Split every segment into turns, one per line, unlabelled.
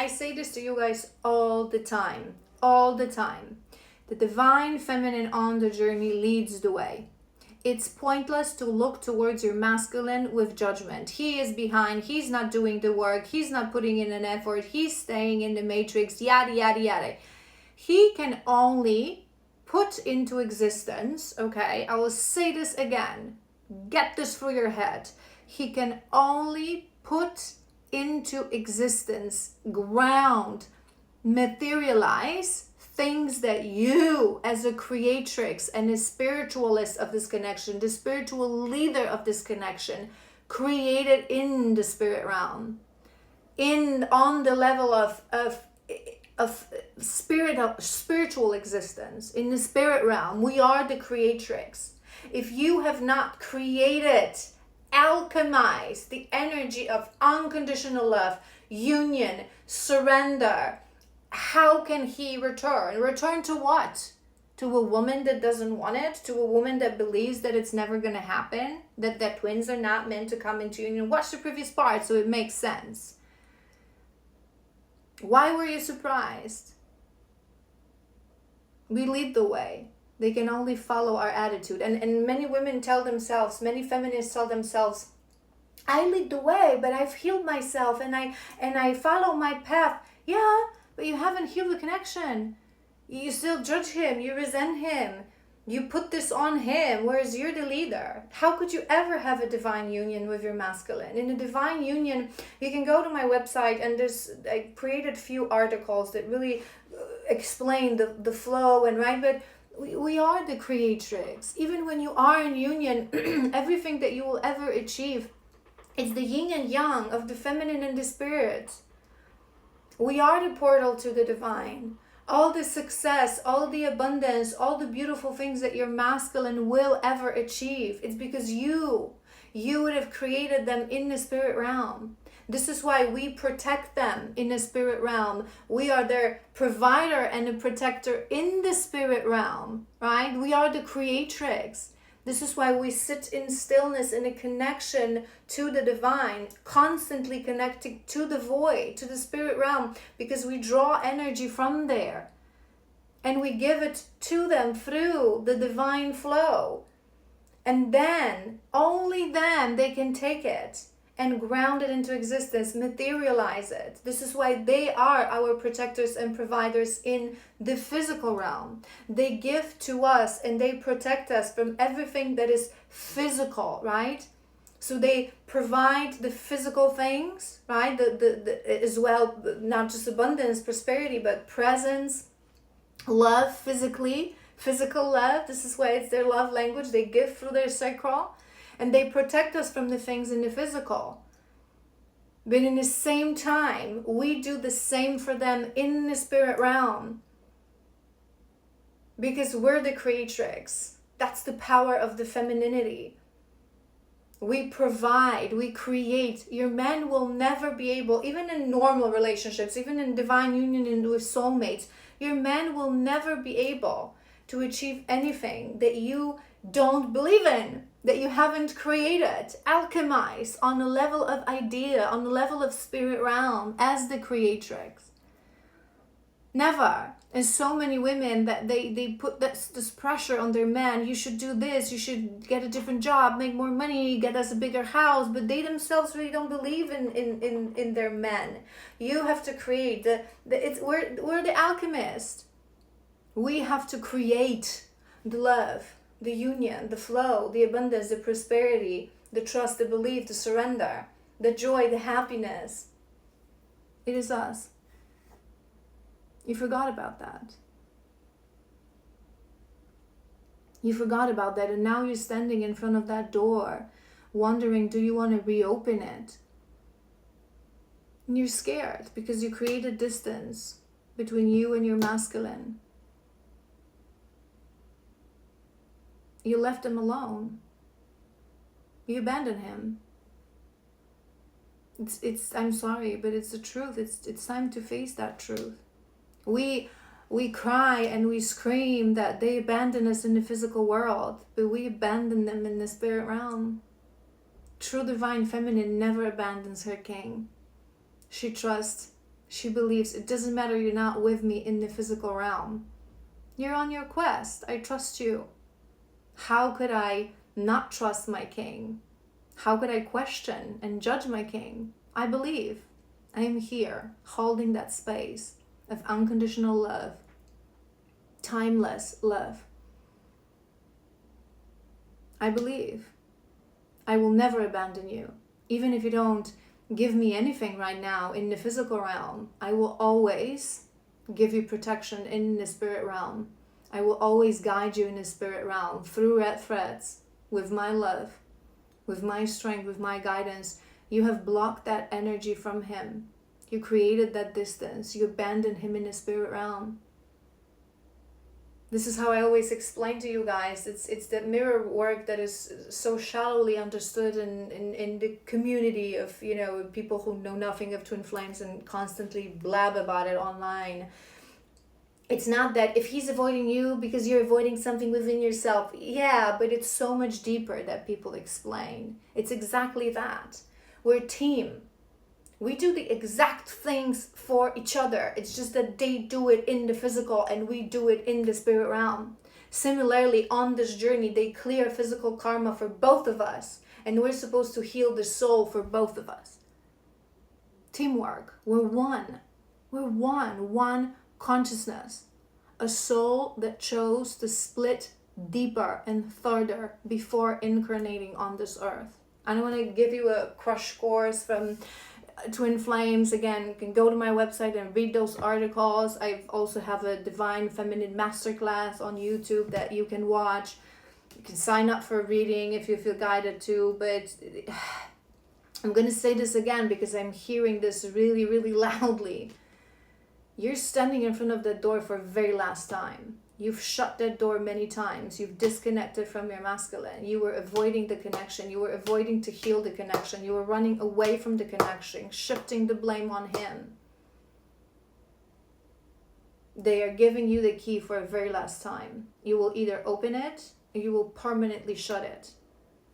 I say this to you guys all the time. All the time. The divine feminine on the journey leads the way. It's pointless to look towards your masculine with judgment. He is behind. He's not doing the work. He's not putting in an effort. He's staying in the matrix, yada, yada, yada. He can only put into existence, okay, I will say this again. Get this through your head. He can only put into existence, ground, materialize things that you, as a creatrix and a spiritualist of this connection, the spiritual leader of this connection, created in the spirit realm, on the level of spiritual existence, in the spirit realm. We are the creatrix. If you have not created, alchemized the energy of unconditional love, union, surrender, how can he return? Return to what? To a woman that doesn't want it? To a woman that believes that it's never going to happen? That twins are not meant to come into union? Watch the previous part so it makes sense. Why were you surprised? We lead the way. They can only follow our attitude. And many women tell themselves, many feminists tell themselves, I lead the way, but I've healed myself and I follow my path. Yeah, but you haven't healed the connection. You still judge him, you resent him, you put this on him, whereas you're the leader. How could you ever have a divine union with your masculine? In a divine union, you can go to my website, and I created a few articles that really explain the flow and right, but we are the creatrix. Even when you are in union, everything that you will ever achieve, it's the yin and yang of the feminine and the spirit. We are the portal to the divine. All the success, all the abundance, all the beautiful things that your masculine will ever achieve, it's because you would have created them in the spirit realm. This is why we protect them in the spirit realm. We are their provider and a protector in the spirit realm, right? We are the creatrix. This is why we sit in stillness, in a connection to the divine, constantly connecting to the void, to the spirit realm, because we draw energy from there and we give it to them through the divine flow. And then, only then, they can take it and ground it into existence, materialize it. This is why they are our protectors and providers in the physical realm. They give to us and they protect us from everything that is physical, right? So they provide the physical things, right? As well, not just abundance, prosperity, but presence, love physically, physical love. This is why it's their love language. They give through their sacral. And they protect us from the things in the physical. But in the same time, we do the same for them in the spirit realm. Because we're the creatrix. That's the power of the femininity. We provide, we create. Your man will never be able, even in normal relationships, even in divine union and with soulmates, your man will never be able to achieve anything that you don't believe in, that you haven't created, alchemized on the level of idea, on the level of spirit realm as the creatrix. Never. And so many women that they put this pressure on their man. You should do this, you should get a different job, make more money, get us a bigger house, but they themselves really don't believe in their men. You have to create we're the alchemist. We have to create the love, the union, the flow, the abundance, the prosperity, the trust, the belief, the surrender, the joy, the happiness. It is us. You forgot about that. You forgot about that, and now you're standing in front of that door, wondering, do you want to reopen it? And you're scared because you created distance between you and your masculine. You left him alone. You abandoned him. I'm sorry, but it's the truth. It's time to face that truth. We cry and we scream that they abandon us in the physical world, but we abandon them in the spirit realm. True divine feminine never abandons her king. She trusts, She believes it doesn't matter, you're not with me in the physical realm. You're on your quest. I trust you. How could I not trust my king? How could I question and judge my king? I believe. I am here, holding that space of unconditional love, timeless love. I believe. I will never abandon you. Even if you don't give me anything right now in the physical realm, I will always give you protection in the spirit realm. I will always guide you in the spirit realm through red threads with my love, with my strength, with my guidance. You have blocked that energy from him. You created that distance. You abandoned him in the spirit realm. This is how I always explain to you guys. It's the mirror work that is so shallowly understood in the community of, you know, people who know nothing of twin flames and constantly blab about it online. It's not that if he's avoiding you because you're avoiding something within yourself. Yeah, but it's so much deeper that people explain. It's exactly that. We're a team. We do the exact things for each other. It's just that they do it in the physical and we do it in the spirit realm. Similarly, on this journey, they clear physical karma for both of us. And we're supposed to heal the soul for both of us. Teamwork. We're one. We're one. One consciousness. A soul that chose to split deeper and further before incarnating on this earth. I don't want to give you a crush course from Twin Flames. Again, you can go to my website and read those articles. I also have a Divine Feminine Masterclass on YouTube that you can watch. You can sign up for a reading if you feel guided to, but I'm going to say this again because I'm hearing this really, really loudly. You're standing in front of that door for the very last time. You've shut that door many times. You've disconnected from your masculine. You were avoiding the connection. You were avoiding to heal the connection. You were running away from the connection, shifting the blame on him. They are giving you the key for a very last time. You will either open it or you will permanently shut it.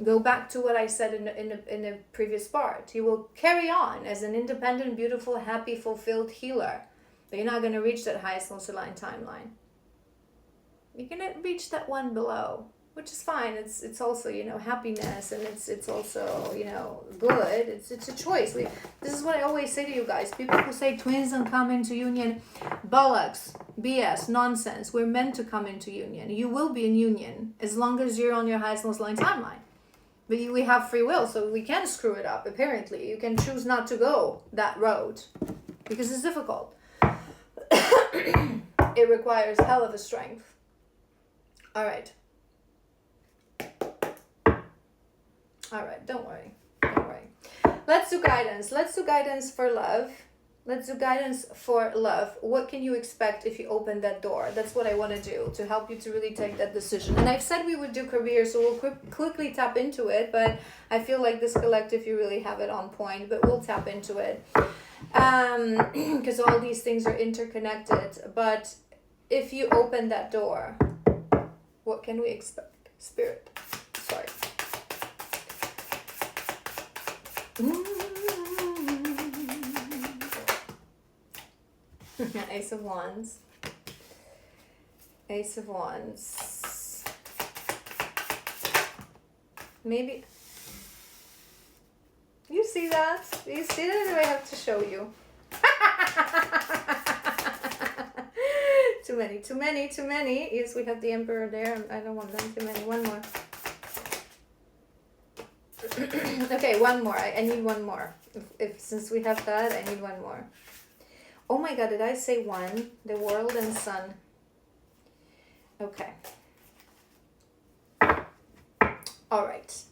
Go back to what I said in the previous part. You will carry on as an independent, beautiful, happy, fulfilled healer. But you're not going to reach that highest most aligned timeline. You're gonna reach that one below, which is fine. It's also, you know, happiness, and it's also, you know, good. It's a choice. This is what I always say to you guys. People who say twins don't come into union, bollocks, BS, nonsense. We're meant to come into union. You will be in union as long as you're on your highest most line timeline. But we have free will, so we can screw it up. Apparently, you can choose not to go that road because it's difficult. It requires hell of a strength. All right, don't worry. Let's do guidance. Let's do guidance for love. What can you expect if you open that door? That's what I want to do to help you to really take that decision. And I've said we would do career, so we'll quickly tap into it, but I feel like this collective, you really have it on point, but we'll tap into it. Because all these things are interconnected. But if you open that door, what can we expect? Spirit. Sorry. Ace of Wands. Ace of Wands. Maybe. You see that? Do you see that? Or do I have to show you? Too many. Yes, we have the Emperor there. I don't want them too many. One more. Okay, one more. I need one more. If since we have that, I need one more. Oh my God, did I say one? The world and sun. Okay. All right.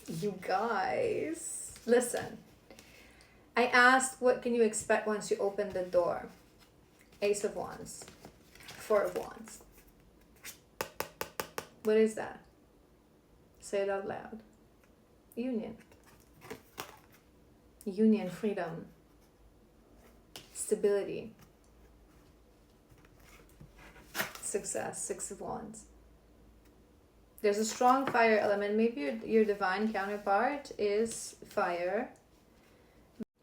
You guys, listen. I asked, what can you expect once you open the door? Ace of Wands. Four of Wands. What is that? Say it out loud. Union. Union, freedom. Stability. Success. Six of Wands. There's a strong fire element. Maybe your divine counterpart is fire.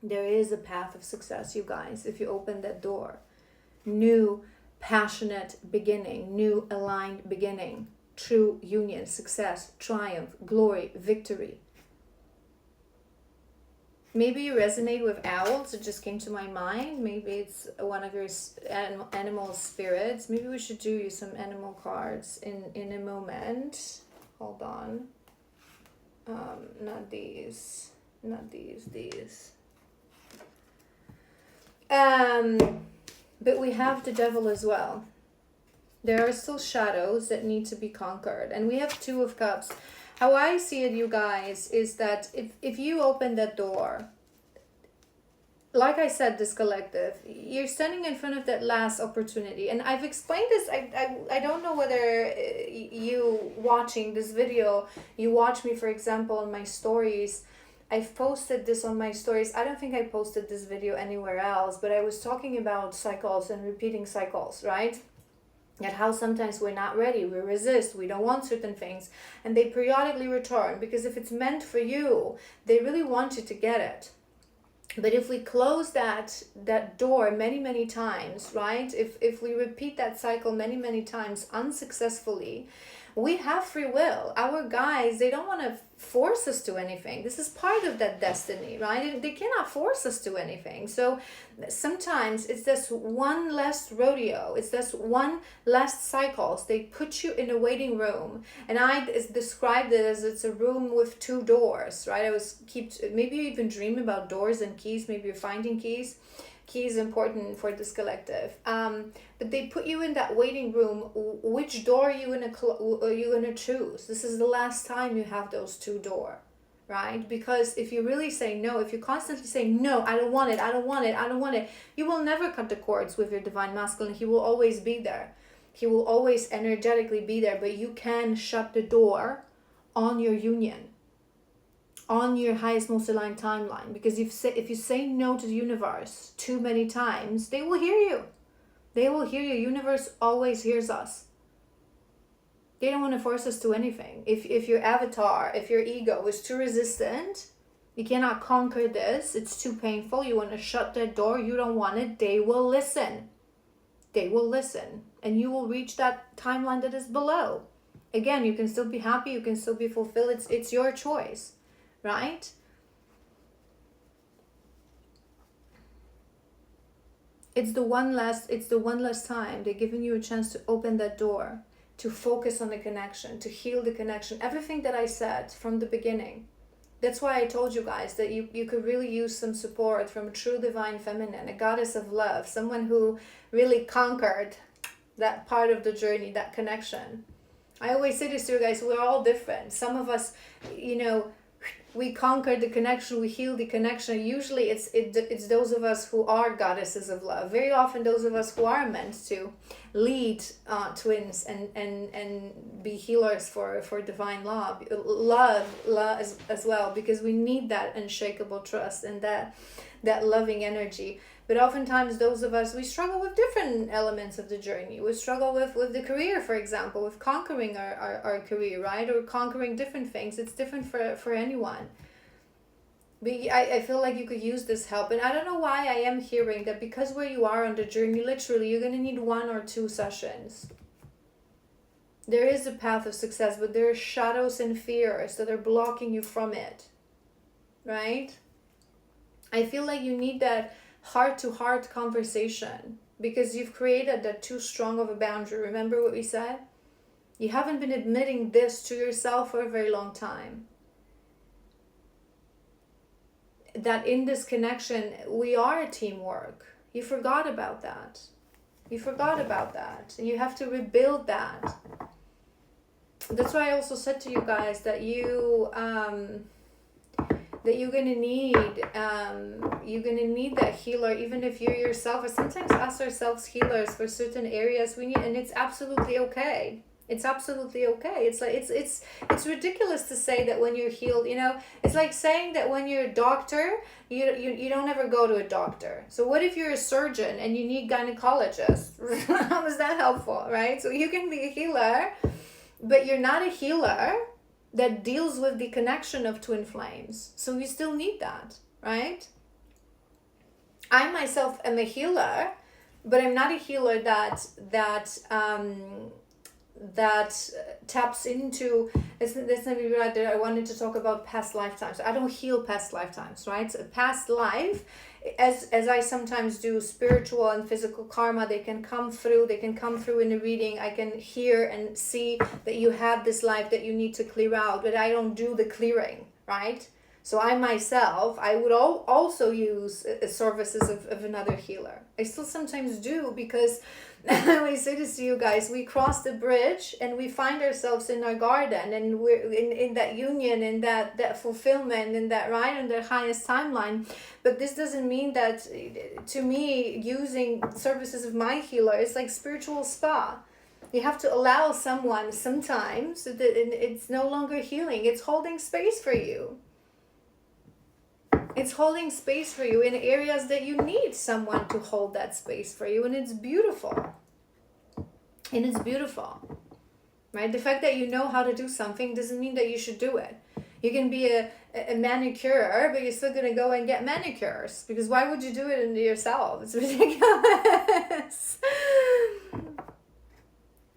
There is a path of success, you guys, if you open that door. New, passionate beginning, new, aligned beginning, true union, success, triumph, glory, victory. Maybe you resonate with owls. It just came to my mind. Maybe it's one of your animal spirits. Maybe we should do you some animal cards in a moment. Hold on. Not these. Not these. But we have the devil as well. There are still shadows that need to be conquered. And we have Two of Cups. How I see it, you guys, is that if you open that door, like I said, this collective, you're standing in front of that last opportunity. And I've explained this. I don't know whether you watching this video, you watch me, for example, on my stories. I've posted this on my stories. I don't think I posted this video anywhere else, but I was talking about cycles and repeating cycles, right? That how sometimes we're not ready, we resist, we don't want certain things, and they periodically return, because if it's meant for you, they really want you to get it. But if we close that door many times, right? If we repeat that cycle many times unsuccessfully, we have free will. Our guides, they don't want to force us to anything. This is part of that destiny, right? They cannot force us to anything. So sometimes it's this one last rodeo. It's this one last cycles. They put you in a waiting room. And I described it as it's a room with two doors, right? Maybe you even dream about doors and keys. Maybe you're finding keys. Key is important for this collective. But they put you in that waiting room. Which door are you gonna choose? This is the last time you have those two doors, right? Because if you really say no, if you constantly say no, I don't want it, you will never cut the cords with your divine masculine. He will always be there. He will always energetically be there. But you can shut the door on your union, on your highest, most aligned timeline. Because if you say no to the universe too many times, they will hear you. They will hear you. Universe always hears us. They don't want to force us to anything. If your avatar, if your ego is too resistant, you cannot conquer this, it's too painful, you want to shut that door, you don't want it, they will listen. They will listen. And you will reach that timeline that is below. Again, you can still be happy, you can still be fulfilled. It's your choice. Right? It's the one last time they're giving you a chance to open that door, to focus on the connection, to heal the connection. Everything that I said from the beginning. That's why I told you guys that you could really use some support from a true divine feminine, a goddess of love, someone who really conquered that part of the journey, that connection. I always say this to you guys, we're all different. Some of us, we conquer the connection, we heal the connection. Usually it's those of us who are goddesses of love. Very often those of us who are meant to lead twins and be healers for divine love as well, because we need that unshakable trust and that loving energy. But oftentimes those of us, we struggle with different elements of the journey. We struggle with the career, for example, with conquering our career, right? Or conquering different things. It's different for anyone. But I feel like you could use this help. And I don't know why I am hearing that, because where you are on the journey, literally, you're going to need 1 or 2 sessions. There is a path of success, but there are shadows and fears that are blocking you from it, right? I feel like you need that heart-to-heart conversation, because you've created that too strong of a boundary. Remember what we said? You haven't been admitting this to yourself for a very long time. That in this connection, we are a teamwork. You forgot about that. And you have to rebuild that. That's why I also said to you guys that you're gonna need that healer, even if you yourself, or sometimes us ourselves healers for certain areas we need, and it's absolutely okay. It's absolutely okay. It's like it's ridiculous to say that when you're healed, it's like saying that when you're a doctor, you don't ever go to a doctor. So what if you're a surgeon and you need gynecologist? How is that helpful, right? So you can be a healer, but you're not a healer that deals with the connection of twin flames. So you still need that, right? I myself am a healer, but I'm not a healer that taps into. That's not really right there. I wanted to talk about past lifetimes. I don't heal past lifetimes, right? So past life, as I sometimes do, spiritual and physical karma, they can come through in a reading. I can hear and see that you have this life that you need to clear out, but I don't do the clearing, right? So I myself, I would also use services of another healer. I still sometimes do, because I always say this to you guys, we cross the bridge and we find ourselves in our garden, and we're in that union, in that fulfillment, in that right on the highest timeline. But this doesn't mean that, to me, using services of my healer is like spiritual spa. You have to allow someone sometimes that it's no longer healing, it's holding space for you. It's holding space for you in areas that you need someone to hold that space for you, and it's beautiful. And it's beautiful, right? The fact that you know how to do something doesn't mean that you should do it. You can be a manicure, but you're still going to go and get manicures, because why would you do it yourself? It's ridiculous.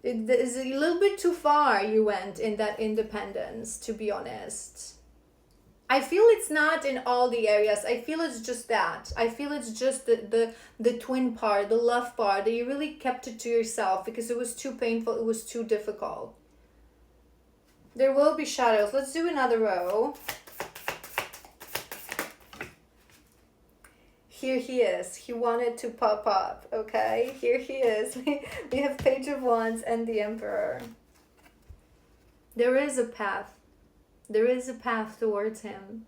It is a little bit too far you went in that independence, to be honest. I feel it's not in all the areas. I feel it's just that. I feel it's just the twin part, the love part, that you really kept it to yourself because it was too painful, it was too difficult. There will be shadows. Let's do another row. Here he is. He wanted to pop up, okay? Here he is. We have Page of Wands and the Emperor. There is a path. There is a path towards him.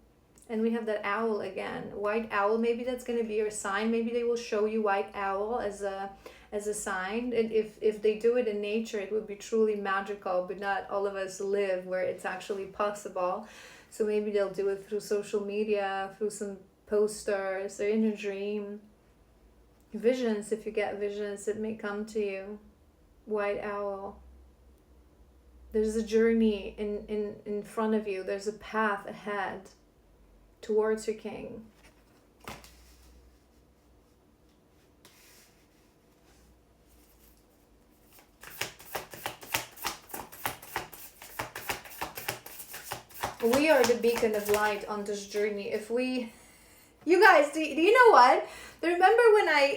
And we have that owl again. White owl, maybe that's going to be your sign. Maybe they will show you white owl as a sign. And if they do it in nature, it would be truly magical, but not all of us live where it's actually possible. So maybe they'll do it through social media, through some posters, or in a dream. Visions, if you get visions, it may come to you. White owl. There's a journey in front of you. There's a path ahead towards your king. We are the beacon of light on this journey. You guys, do you know what? Remember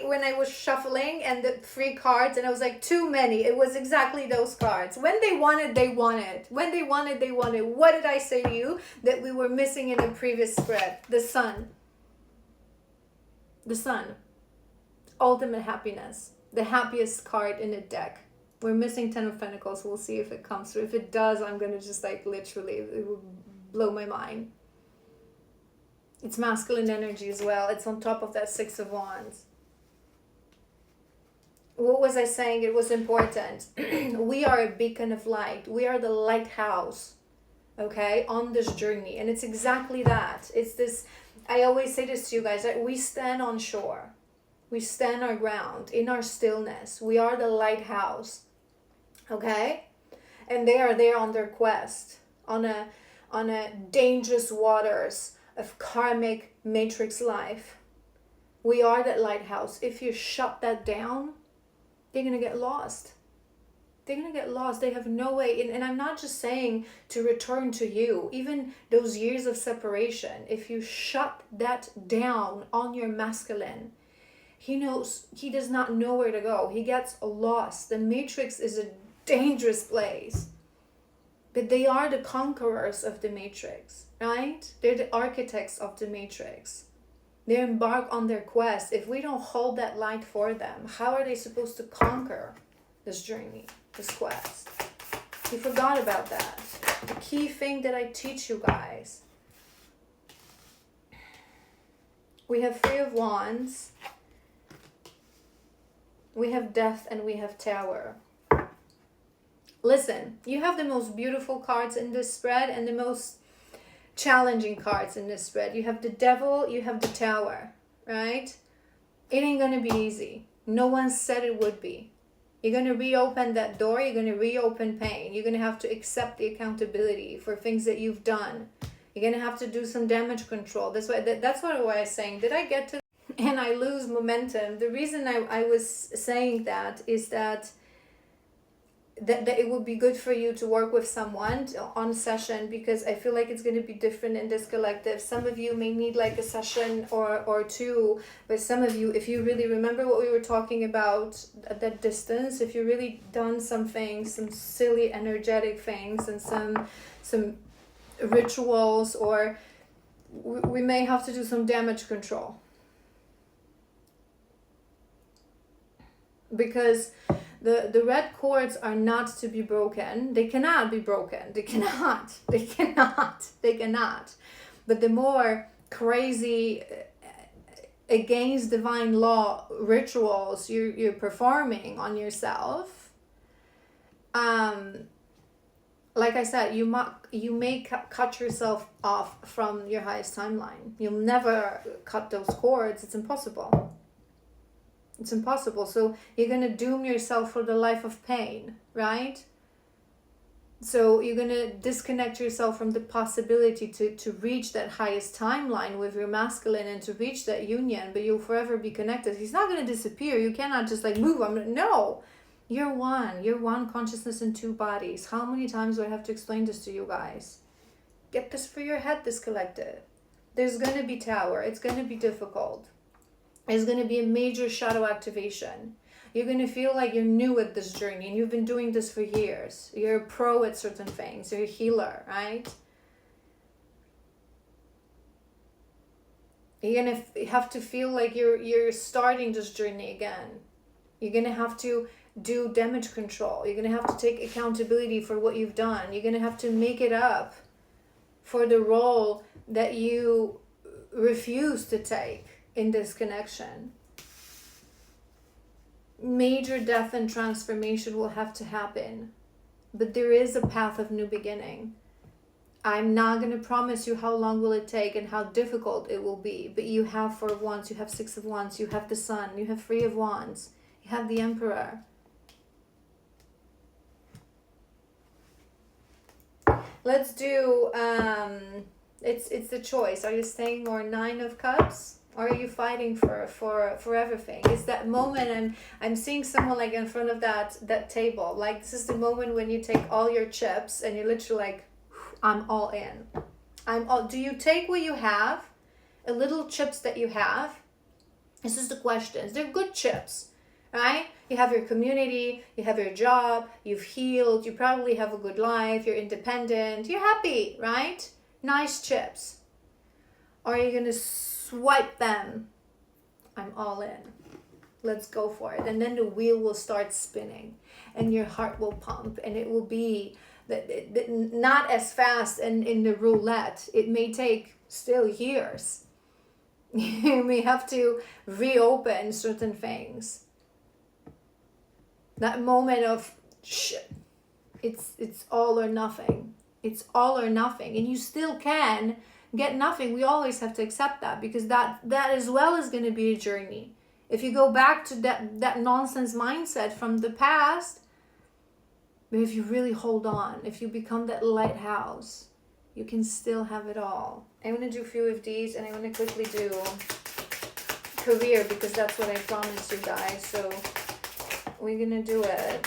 when I was shuffling and the 3 cards and I was like, too many. It was exactly those cards. When they wanted, they wanted. When they wanted, they wanted. What did I say to you that we were missing in a previous spread? The sun. The sun. Ultimate happiness. The happiest card in the deck. We're missing 10 of Pentacles. We'll see if it comes through. If it does, I'm going to just like literally, it will blow my mind. It's masculine energy as well. It's on top of that 6 of Wands. What was I saying? It was important. We are a beacon of light. We are the lighthouse, okay, on this journey. And it's exactly that. It's this, I always say this to you guys, that we stand on shore. We stand our ground in our stillness. We are the lighthouse, okay? And they are there on their quest, on a dangerous waters of karmic matrix life. We are that lighthouse. If you shut that down, they're going to get lost. They're going to get lost. They have no way. And I'm not just saying to return to you. Even those years of separation, if you shut that down on your masculine, he does not know where to go. He gets lost. The matrix is a dangerous place. But they are the conquerors of the matrix, right? They're the architects of the matrix. They embark on their quest. If we don't hold that light for them, how are they supposed to conquer this journey, this quest? You forgot about that. The key thing that I teach you guys. We have 3 of Wands. We have Death and we have Tower. Listen, you have the most beautiful cards in this spread and the most challenging cards in this spread. You have the Devil, you have the Tower, right? It ain't gonna be easy. No one said it would be. You're gonna reopen that door, you're gonna reopen pain. You're gonna have to accept the accountability for things that you've done. You're gonna have to do some damage control. That's why I was saying, did I get to and I lose momentum. The reason I was saying that is that it would be good for you to work with someone on session, because I feel like it's going to be different in this collective. Some of you may need like a session or two, but some of you, if you really remember what we were talking about at that distance, if you really done some things, some silly energetic things, and some rituals, or we may have to do some damage control, because the red cords are not to be broken. They cannot be broken. They cannot. But the more crazy against divine law rituals you're performing on yourself, like I said, you may cut yourself off from your highest timeline. You'll never cut those cords. It's impossible. It's impossible. So you're going to doom yourself for the life of pain, right? So you're going to disconnect yourself from the possibility to reach that highest timeline with your masculine and to reach that union, but you'll forever be connected. He's not going to disappear. You cannot just like move. No, you're one. You're one consciousness in two bodies. How many times do I have to explain this to you guys? Get this for your head, this collective. There's going to be tower. It's going to be difficult. There's going to be a major shadow activation. You're going to feel like you're new at this journey and you've been doing this for years. You're a pro at certain things. You're a healer, right? You're going to have to feel like you're starting this journey again. You're going to have to do damage control. You're going to have to take accountability for what you've done. You're going to have to make it up for the role that you refuse to take in this connection. Major death and transformation will have to happen, but there is a path of new beginning. I'm not going to promise you how long will it take and how difficult it will be, but you have Four of Wands, you have Six of Wands, you have the Sun, you have Three of Wands, you have the Emperor. Let's do it's the choice. Are you staying more Nine of Cups? Or are you fighting for everything? It's that moment I'm seeing someone like in front of that table. Like this is the moment when you take all your chips and you're literally like, I'm all in. Do you take what you have? A little chips that you have? This is the questions. They're good chips, right? You have your community, you have your job, you've healed, you probably have a good life, you're independent, you're happy, right? Nice chips. Or are you going to swipe them? I'm all in. Let's go for it. And then the wheel will start spinning and your heart will pump, and it will be not as fast and in the roulette. It may take still years. You may have to reopen certain things. That moment of it's all or nothing. It's all or nothing. And you still can get nothing. We always have to accept that, because that as well is going to be a journey. If you go back to that nonsense mindset from the past, but if you really hold on, if you become that lighthouse, you can still have it all. I'm going to do a few of these, and I'm going to quickly do career, because that's what I promised you guys. So we're going to do it.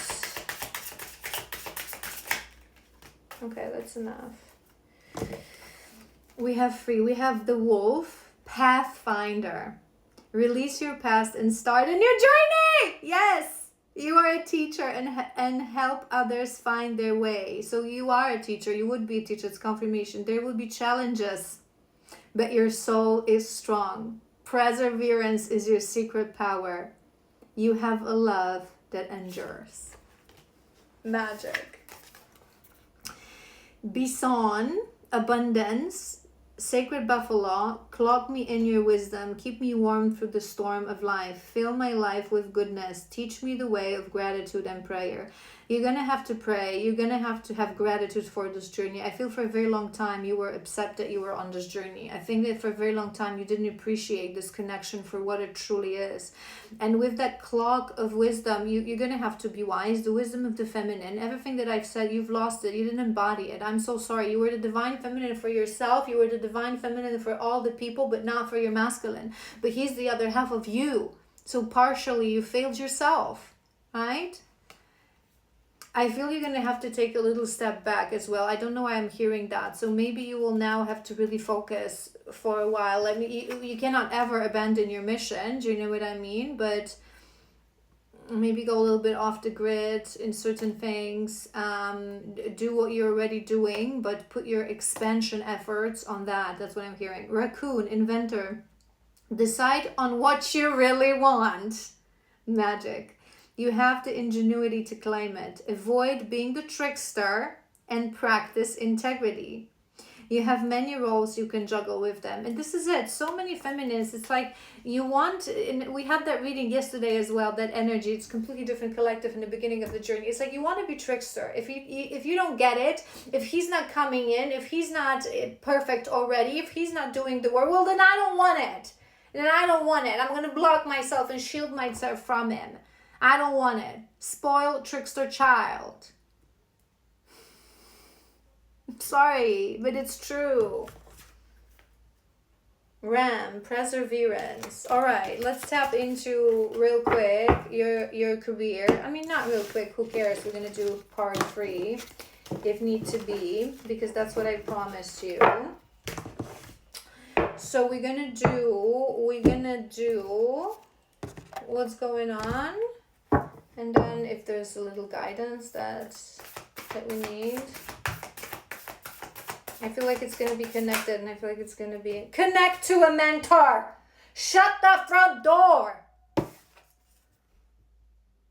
Okay, that's enough. We have three. We have the Wolf, Pathfinder. Release your past and start a new journey. Yes, you are a teacher and help others find their way. So you are a teacher. You would be a teacher. It's confirmation. There will be challenges, but your soul is strong. Perseverance is your secret power. You have a love that endures. Magic. Bison, abundance, sacred buffalo, clothe me in your wisdom, keep me warm through the storm of life, fill my life with goodness, teach me the way of gratitude and prayer. You're going to have to pray. You're going to have gratitude for this journey. I feel for a very long time you were upset that you were on this journey. I think that for a very long time you didn't appreciate this connection for what it truly is. And with that clock of wisdom, you're going to have to be wise. The wisdom of the feminine. Everything that I've said, you've lost it. You didn't embody it. I'm so sorry. You were the divine feminine for yourself. You were the divine feminine for all the people, but not for your masculine. But he's the other half of you. So partially you failed yourself, right? I feel you're going to have to take a little step back as well. I don't know why I'm hearing that. So maybe you will now have to really focus for a while. I mean, you cannot ever abandon your mission. Do you know what I mean? But maybe go a little bit off the grid in certain things. Do what you're already doing, but put your expansion efforts on that. That's what I'm hearing. Raccoon, inventor. Decide on what you really want. Magic. You have the ingenuity to claim it. Avoid being the trickster and practice integrity. You have many roles you can juggle with them. And this is it. So many feminists, it's like you want, and we had that reading yesterday as well, that energy, it's completely different collective in the beginning of the journey. It's like you want to be trickster. If you don't get it, if he's not coming in, if he's not perfect already, if he's not doing the work, well, then I don't want it. Then I don't want it. I'm going to block myself and shield myself from him. I don't want it. Spoiled trickster child. Sorry, but it's true. Ram, perseverance. All right, let's tap into real quick your career. I mean, not real quick. Who cares? We're gonna do part 3 if need to be, because that's what I promised you. So we're gonna do what's going on. And then if there's a little guidance that we need. I feel like it's going to be connected, and I feel like it's going to be connect to a mentor. Shut the front door.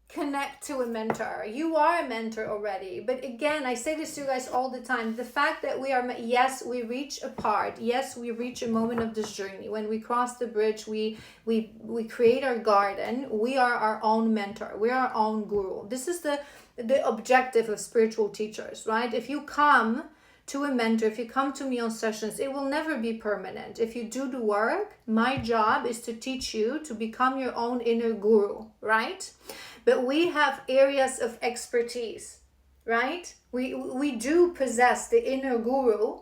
Connect to a mentor. You are a mentor already. But again, I say this to you guys all the time. The fact that we are, yes, we reach a part. Yes, we reach a moment of this journey. When we cross the bridge, we create our garden. We are our own mentor. We are our own guru. This is the objective of spiritual teachers, right? If you come to a mentor, if you come to me on sessions, it will never be permanent. If you do the work, my job is to teach you to become your own inner guru, right? But we have areas of expertise, right? We do possess the inner guru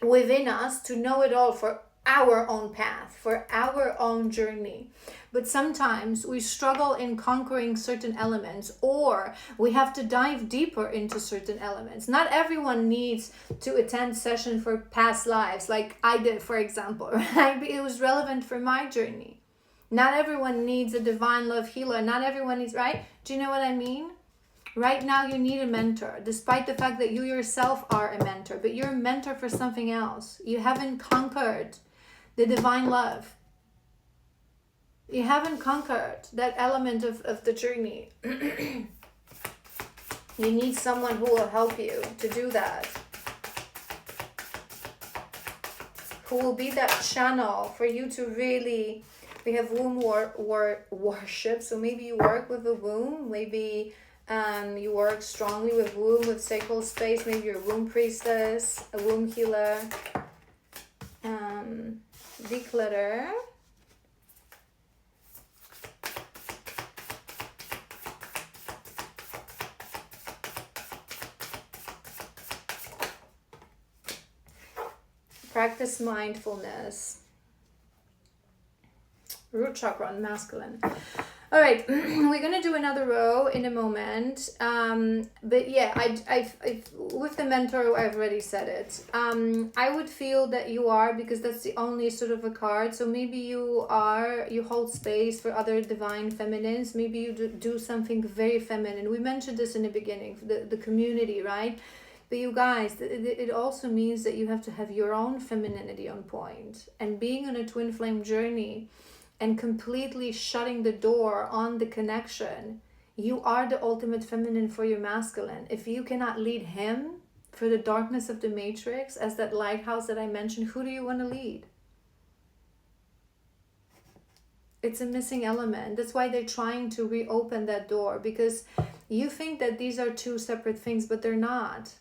within us to know it all for our own path, for our own journey. But sometimes we struggle in conquering certain elements, or we have to dive deeper into certain elements. Not everyone needs to attend session for past lives like I did, for example, right? But it was relevant for my journey. Not everyone needs a divine love healer. Not everyone needs, right? Do you know what I mean? Right now you need a mentor, despite the fact that you yourself are a mentor, but you're a mentor for something else. You haven't conquered the divine love. You haven't conquered that element of the journey. You need someone who will help you to do that. Who will be that channel for you to really... We have womb worship, so maybe you work with the womb, maybe you work strongly with womb, with sacral space, maybe you're a womb priestess, a womb healer. Declutter. Practice mindfulness. Root chakra on masculine. All right, we're gonna do another row in a moment. But yeah, I with the mentor, I've already said it. I would feel that you are, because that's the only sort of a card. So maybe you hold space for other divine feminines. Maybe you do something very feminine. We mentioned this in the beginning, the community, right? But you guys, it also means that you have to have your own femininity on point. And being on a twin flame journey and completely shutting the door on the connection, you are the ultimate feminine for your masculine. If you cannot lead him for the darkness of the matrix as that lighthouse that I mentioned, who do you want to lead? It's a missing element. That's why they're trying to reopen that door, because You think that these are two separate things, but they're not.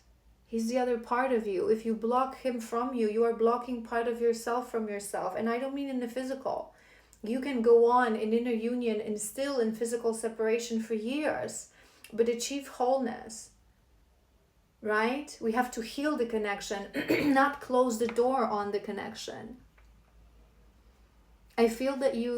He's the other part of you. If you block him from you, you are blocking part of yourself from yourself. And I don't mean in the physical. You can go on in inner union and still in physical separation for years, but achieve wholeness, right? We have to heal the connection, not close the door on the connection. I feel that you